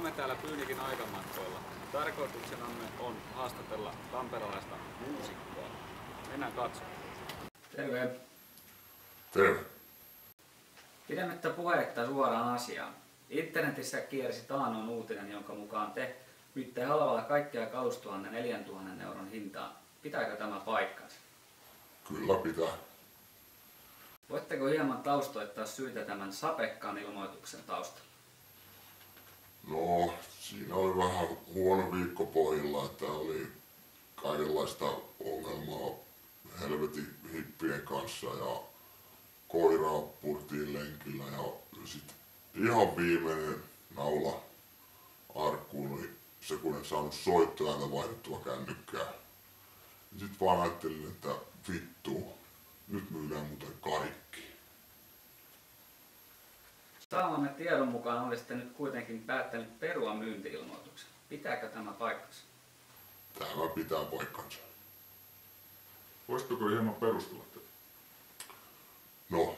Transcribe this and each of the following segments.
Olemme täällä Pyynikin aikamatkoilla. Tarkoituksenamme on haastatella tamperelaista muusikkoa. Mennään katsomaan. Terve. Terve. Pidemmittä puheitta suoraan asiaan. Internetissä kiersi taannoin uutinen, jonka mukaan te myytte halvalla kaikkea kalustoanne 4 000 euron hintaan. Pitääkö tämä paikkansa? Kyllä pitää. Voitteko hieman taustoittaa syitä tämän sapekkaan ilmoituksen taustalla? No, siinä oli vähän huono viikko pohjilla, että oli kaikenlaista ongelmaa helvetin hippien kanssa ja koiraa purtiin lenkillä ja sit ihan viimeinen naula arkkuun oli se, kun en saanut soittoääntä vaihdettua kännykkää. Sit vaan ajattelin, että vittu, nyt myydään muuten kaikki. Saamamme tiedon mukaan olisitte nyt kuitenkin päättänyt perua myynti-ilmoituksen. Pitääkö tämä paikkansa? Tämä pitää paikkansa. Voisitko hieman perustella tätä? No,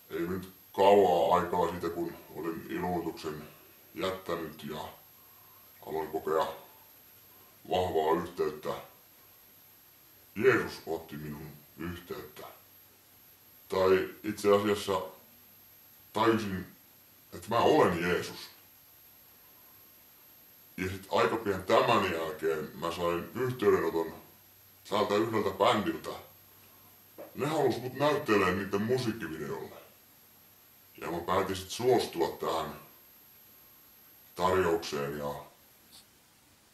ei nyt kauaa aikaa siitä, kun olin ilmoituksen jättänyt ja aloin kokea vahvaa yhteyttä. Jeesus otti minun yhteyttä. Tai itse asiassa tajusin, että mä olen Jeesus. Ja sit aika pian tämän jälkeen mä sain yhteydenoton täältä yhdeltä bändiltä. Ne halus mut näyttelemään niiden musiikkivideolle. Ja mä päätin sit suostua tähän tarjoukseen ja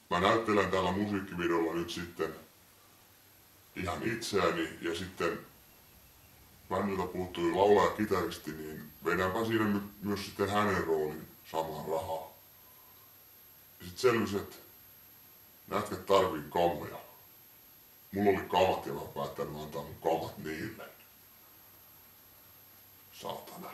mä näyttelen tällä musiikkivideolla nyt sitten ihan itseäni ja sitten bändiltä puuttui laulaja ja kitaristi, niin vedänpä siinä nyt myös sitten hänen roolin samaan rahaa. Ja sit selvisi, että nätkät tarvii kammoja. Mulla oli kamat ja mä päättänyt antaa mun kamat niille. Saatana.